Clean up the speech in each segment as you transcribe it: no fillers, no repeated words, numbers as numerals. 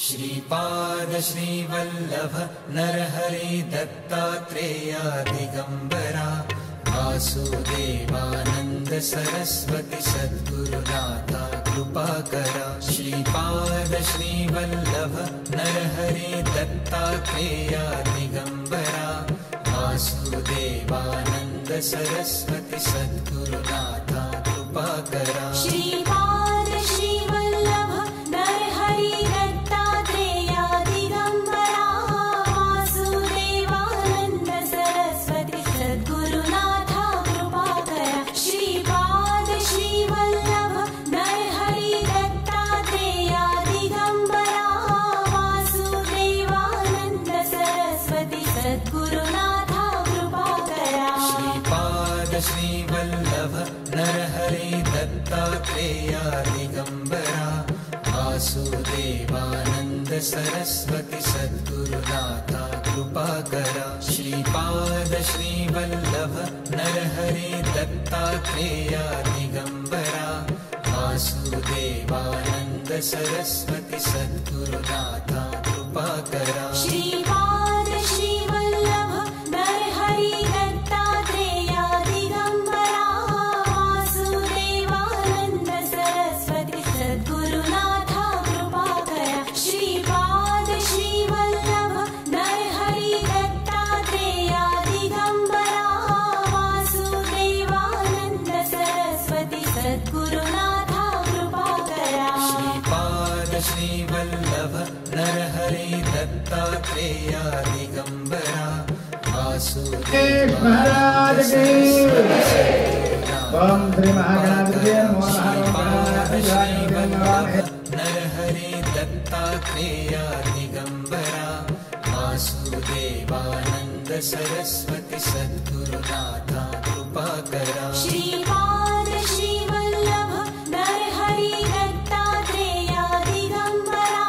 श्रीपाद श्रीवल्लभ नरहरि दत्तात्रेया दिगंबरा वासुदेवानंद सरस्वती सद्गुरुनाथा कृपाकरा। श्रीपाद श्रीवल्लभ नरहरि दत्तात्रेया दिगंबरा वासुदेवानंद सरस्वती सद्गुरुनाथा कृपाकरा। श्रीपाद श्रीवल्लभ नरहरि दत्तात्रेया दिगंबरा वासुदेवानंद सरस्वती सद्गुरुनाथा कृपाकरा। श्रीपाद श्रीवल्लभ नरहरि दत्तात्रेया दिगंबरा वासुदेवानंद सरस्वती सद्गुरुनाथा कृपाकरा। श्रीपाद श्रीवल्लभ नरहरि दत्तात्रेया दिगंबरा वासुदेवानंद सरस्वती सद्गुरुनाथा कृपाकरा। श्रीपाद श्रीवल्लभ नरहरि दत्तात्रेया दिगंबरा वासुदेवानंद सरस्वती सद्गुरुनाथा कृपाकरा। श्रीपाद श्रीवल्लभ नरहरि दत्तात्रेया दिगंबरा वासुदेवानंद सरस्वती सद्गुरुनाथा कृपाकरा। श्रीपाद श्रीवल्लभ नरहरि दत्तात्रेया दिगंबरा वासुदेवानंद सरस्वती सद्गुरुनाथा कृपाकरा। श्रीपाद श्रीवल्लभ नरहरि दत्तात्रेया दिगंबरा महाराज की ओम श्री महागणाधिपतये नमः। नरहरि दत्तात्रेया दिगंबरा वासुदेवानंद सरस्वती सद्गुरुनाथा कृपाकरा। श्रीपाद श्रीवल्लभ नरहरि दत्तात्रेया दिगंबरा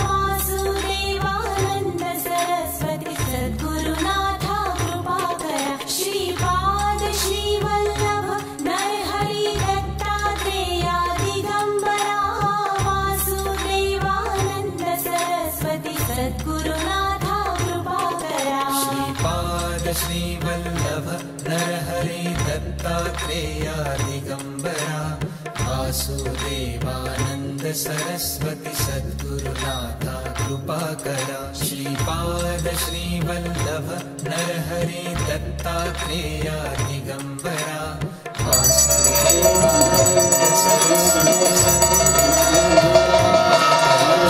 वासुदेवानंद सरस्वती सद्गुरुनाथा कृपाकरा। श्रीपाद श्रीवल्लभ नरहरि दत्तात्रेया दिगंबरा वासुदेवानंद सरस्वती सद्गुरुनाथा कृपाकरा। श्रीपाद श्रीवल्लभ नरहरि दत्तात्रेया दिगंबरा वासुदेवानंद सरस्वती सद्गुरुनाथा कृपाकरा। श्रीपाद श्रीवल्लभ नरहरि दत्तात्रेया दिगंबरा वासुदेवानंद सरस्वती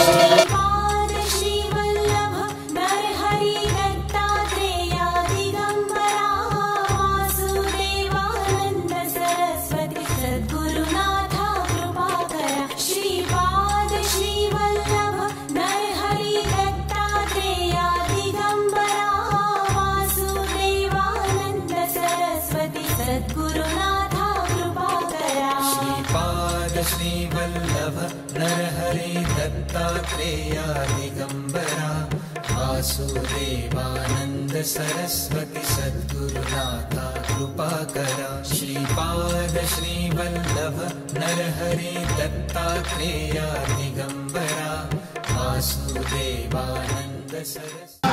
श्रीपाद श्रीवल्लभ नरहरि दत्तात्रेया दिगंबरा वासुदेवानंद सरस्वती सद्गुरुनाथा कृपाकरा। श्रीपाद श्रीवल्लभ नरहरि दत्तात्रेया दिगंबरा वासुदेवानंद सरस्वती सद्गुरुनाथा कृपाकरा। श्रीपाद श्रीवल्लभ नरहरि दत्तात्रेया दिगंबरा वासुदेवानंद सरस्वती सद्गुरुनाथा कृपाकरा। श्रीपाद श्रीवल्लभ नरहरि दत्तात्रेया दिगंबरा वासुदेवानंद सरस्वती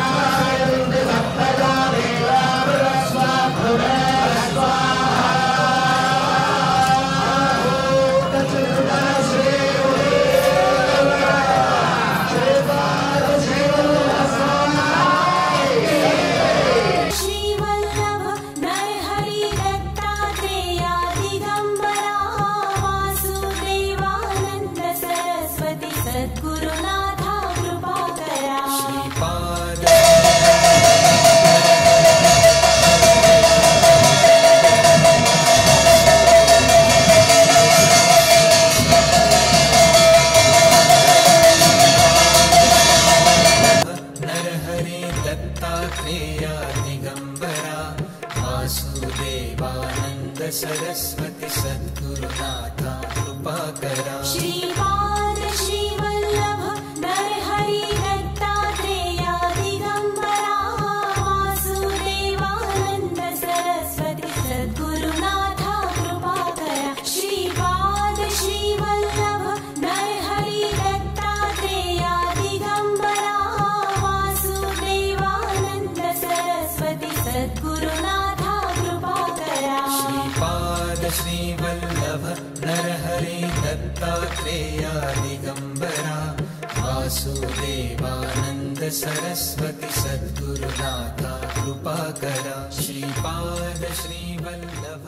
श्रीवल्लभ नरहरि दत्तात्रेया दिगंबरा वासुदेवानंद सरस्वती सद्गुरुनाथा कृपाकरा। श्रीपाद नरहरि दत्तात्रेया दिगंबरा वासुदेवानंद सरस्वती सद्गुरुनाथा कृपाकरा। श्रीपाद श्रीवल्लभ नरहरि दत्तात्रेया दिगंबरा वासुदेवानंद सरस्वती सद्गुरुनाथा कृपाकरा। श्रीपाद श्रीवल्लभ नरहरि दत्तात्रेया दिगंबरा सद्गुरुनाथा कृपा करा श्रीपाद श्रीवल्लभ नरहरि दत्तात्रेया दिगंबरा वासुदेवानंद सरस्वती सद्गुरुनाथा कृपा करा श्रीपाद श्रीवल्लभ